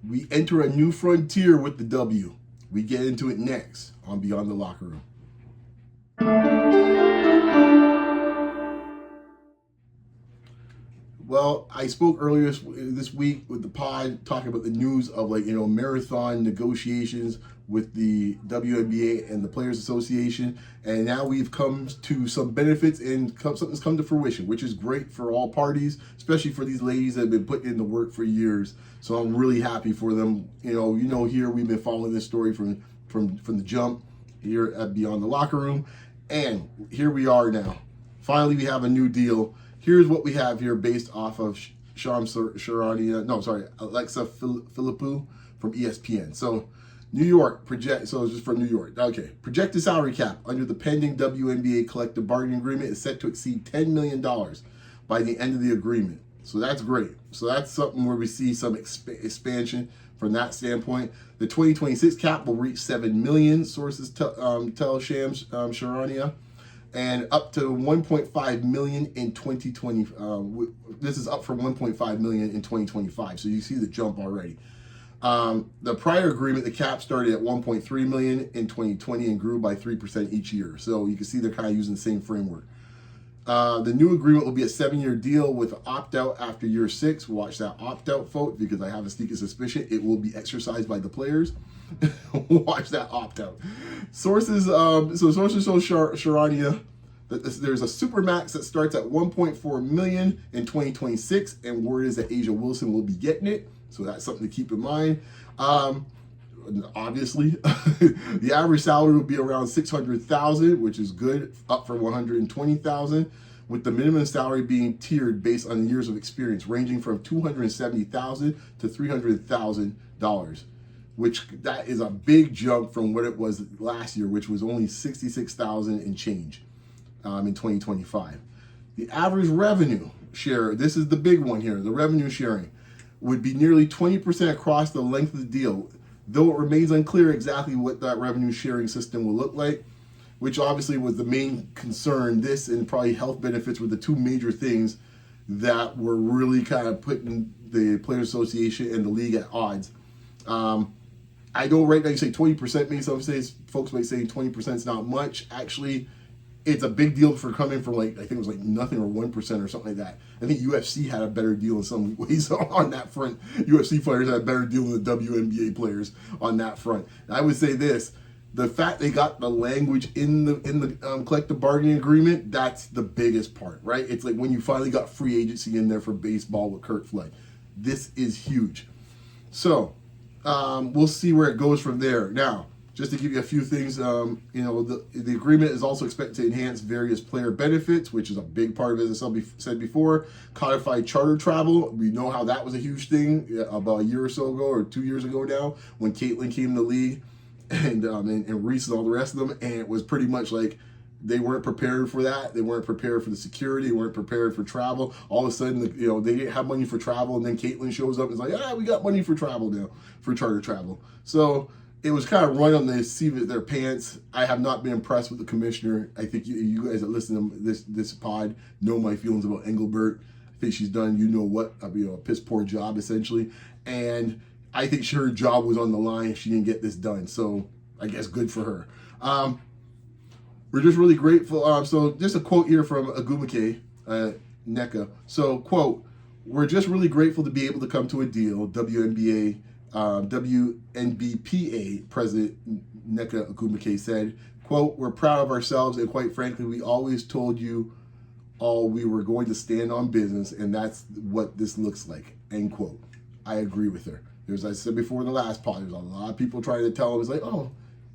We enter a new frontier with the W. We get into it next on Beyond the Locker Room. Well, I spoke earlier this week with the pod talking about the news of marathon negotiations with the WNBA and the Players Association, and now we've come to some benefits and something's come to fruition, which is great for all parties, especially for these ladies that have been putting in the work for years. So I'm really happy for them. Here we've been following this story from the jump here at Beyond the Locker Room, and here we are now. Finally, we have a new deal. Here's what we have here based off of Alexa Philippou from ESPN. So New York so it's just from New York. Okay, projected salary cap under the pending WNBA collective bargaining agreement is set to exceed $10 million by the end of the agreement. So that's great. So that's something where we see some expansion from that standpoint. The 2026 cap will reach $7 million, sources tell Shams Charania, and up to 1.5 million in 2020. This is up from 1.5 million in 2025. So you see the jump already. The prior agreement, the cap started at 1.3 million in 2020 and grew by 3% each year. So you can see they're kind of using the same framework. The new agreement will be a 7-year deal with opt-out after year 6. Watch that opt-out vote because I have a sneaking suspicion it will be exercised by the players. Watch that opt-out. Sources told Sharania that there's a Supermax that starts at 1.4 million in 2026, and word is that Asia Wilson will be getting it. So that's something to keep in mind. Obviously, the average salary will be around 600,000, which is good, up from 120,000, with the minimum salary being tiered based on years of experience, ranging from 270,000 to $300,000, which that is a big jump from what it was last year, which was only 66,000 and change in 2025. The average revenue share, this is the big one here, the revenue sharing, would be nearly 20% across the length of the deal, though it remains unclear exactly what that revenue sharing system will look like, which obviously was the main concern. This and probably health benefits were the two major things that were really kind of putting the Players Association and the league at odds. I know right now you say 20%, maybe some folks might say 20% is not much. Actually, it's a big deal for coming from I think it was nothing or 1% or something like that. I think UFC had a better deal in some ways on that front. UFC players had a better deal than the WNBA players on that front. And I would say this, the fact they got the language in the collective bargaining agreement, that's the biggest part, right? It's like when you finally got free agency in there for baseball with Kurt Flood. This is huge. So we'll see where it goes from there. Now, just to give you a few things, the agreement is also expected to enhance various player benefits, which is a big part of it, as I said before. Codified charter travel, we know how that was a huge thing about a year or so ago, or 2 years ago now, when Caitlin came in the league, and Reese and all the rest of them, and it was pretty much like they weren't prepared for that. They weren't prepared for the security. They weren't prepared for travel. All of a sudden, they didn't have money for travel, and then Caitlin shows up and is like, we got money for travel now, for charter travel. So it was kind of run on the seat of their pants. I have not been impressed with the commissioner. I think you guys that listen to this pod know my feelings about Engelbert. I think she's done, a piss poor job essentially. And I think her job was on the line if she didn't get this done. So I guess good for her. We're just really grateful. So just a quote here from Agumake NECA. So, quote, "We're just really grateful to be able to come to a deal," WNBPA President Nneka Agumake said. Quote, "We're proud of ourselves, and quite frankly, we always told you all we were going to stand on business, and that's what this looks like," end quote. I agree with her. As I said before in the last pod, there's a lot of people trying to tell us, oh,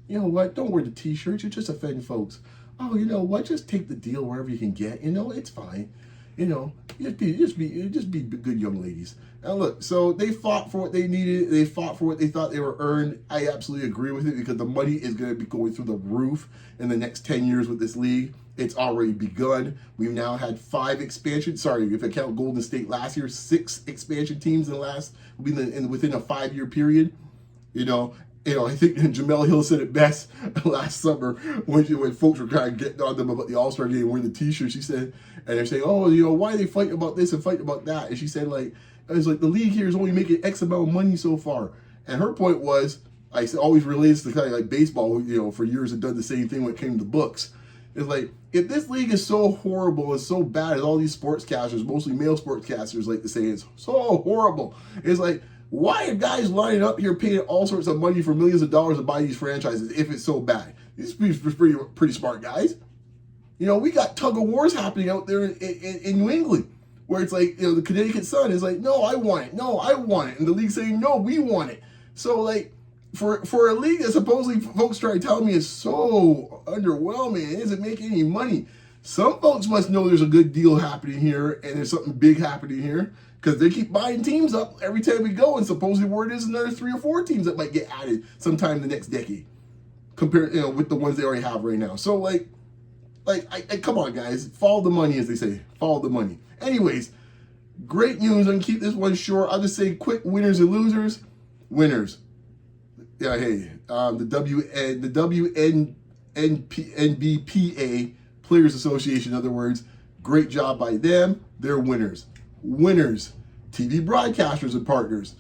you know what, don't wear the t-shirts, you just offend folks. Oh, you know what, just take the deal wherever you can get, it's fine. Just be good young ladies. Now look, so they fought for what they needed. They fought for what they thought they were earned. I absolutely agree with it because the money is going to be going through the roof in the next 10 years with this league. It's already begun. We've now had 5 expansions. Sorry, if I count Golden State last year, 6 expansion teams within a 5-year period. I think Jamel Hill said it best last summer when folks were kind of getting on them about the All-Star game wearing the t-shirt. She said, and they're saying, why are they fighting about this and fighting about that? And she said, And it's like, the league here is only making X amount of money so far. And her point was, I always relates to kind of like baseball, you know, for years have done the same thing when it came to books. It's like, if this league is so horrible and so bad, as all these sportscasters, mostly male sportscasters, like to say it's so horrible, it's like, why are guys lining up here paying all sorts of money for millions of dollars to buy these franchises if it's so bad? These are pretty smart guys. You know, we got tug of wars happening out there in New England, where it's like, you know, the Connecticut Sun is like, no, I want it. No, I want it. And the league saying, no, we want it. So, like, for a league that supposedly folks try to tell me is so underwhelming, it isn't making any money. Some folks must know there's a good deal happening here and there's something big happening here, because they keep buying teams up every time we go, and supposedly word is another 3 or 4 teams that might get added sometime in the next decade, compared, you know, with the ones they already have right now. So like come on, guys, follow the money, as they say, follow the money. Anyways, great news. I'm gonna keep this one short. I'll just say quick winners and losers. Winners. Yeah, hey, the WNBPA Players Association, in other words, great job by them. They're winners. Winners, TV broadcasters and partners,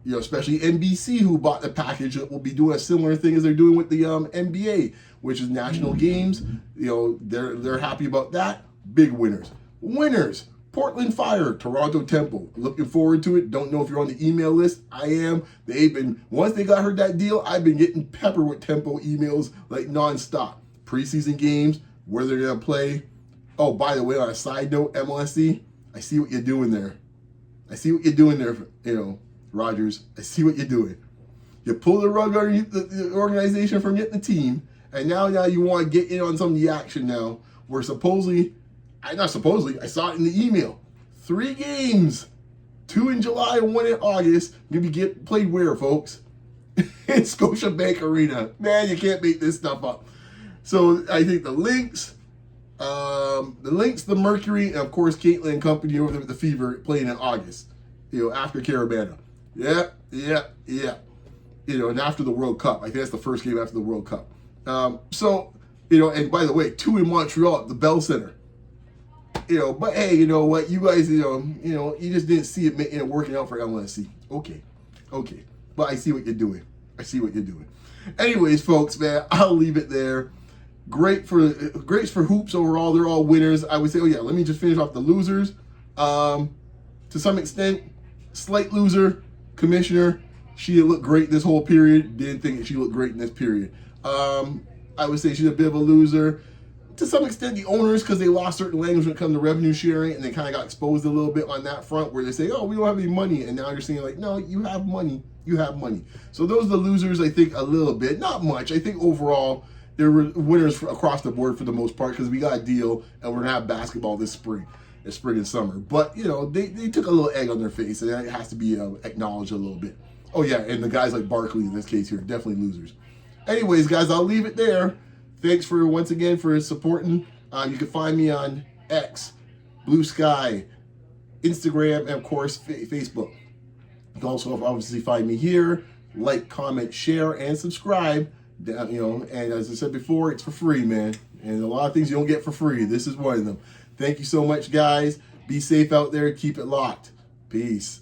you know, especially NBC, who bought the package that will be doing a similar thing as they're doing with the NBA, which is national games. You know, they're happy about that. Big winners. Winners, Portland Fire, Toronto Temple. Looking forward to it. Don't know if you're on the email list. I am. They've been, once they got heard that deal, I've been getting peppered with Tempo emails like nonstop. Preseason games, where they're gonna play. Oh, by the way, on a side note, MLSC, I see what you're doing there. I see what you're doing there, you know, Rogers. I see what you're doing. You pull the rug underneath the organization from getting the team, and now you want to get in on some of the action now, where supposedly, not supposedly, I saw it in the email. 3 games, 2 in July and 1 in August, maybe get played where, folks? In Scotiabank Arena. Man, you can't make this stuff up. So I think the Lynx, the Mercury, and of course Caitlin and company over there with the Fever playing in August, you know, after Carabana. Yeah. You know, and after the World Cup. I think that's the first game after the World Cup. So, you know, and by the way, 2 in Montreal at the Bell Center. You know, but hey, you know what? You guys, you know, you just didn't see it, you know, working out for LSC. Okay. But I see what you're doing. Anyways, folks, man, I'll leave it there. Great for hoops overall. They're all winners. I would say, oh yeah, let me just finish off the losers. To some extent, slight loser, Commissioner. She looked great this whole period. Didn't think she looked great in this period. I would say she's a bit of a loser. To some extent, the owners, because they lost certain language when it comes to revenue sharing, and they kind of got exposed a little bit on that front, where they say, oh, we don't have any money, and now you're saying like, no, you have money. So those are the losers, I think, a little bit. Not much. I think overall, there were winners across the board for the most part, because we got a deal, and we're going to have basketball this spring and summer. But, you know, they took a little egg on their face, and that has to be acknowledged a little bit. Oh, yeah, and the guys like Barkley in this case here, definitely losers. Anyways, guys, I'll leave it there. Thanks once again for supporting. You can find me on X, Blue Sky, Instagram, and of course, Facebook. You can also obviously find me here. Like, comment, share, and subscribe. You know, and as I said before, it's for free, man. And a lot of things you don't get for free. This is one of them. Thank you so much, guys. Be safe out there. Keep it locked. Peace.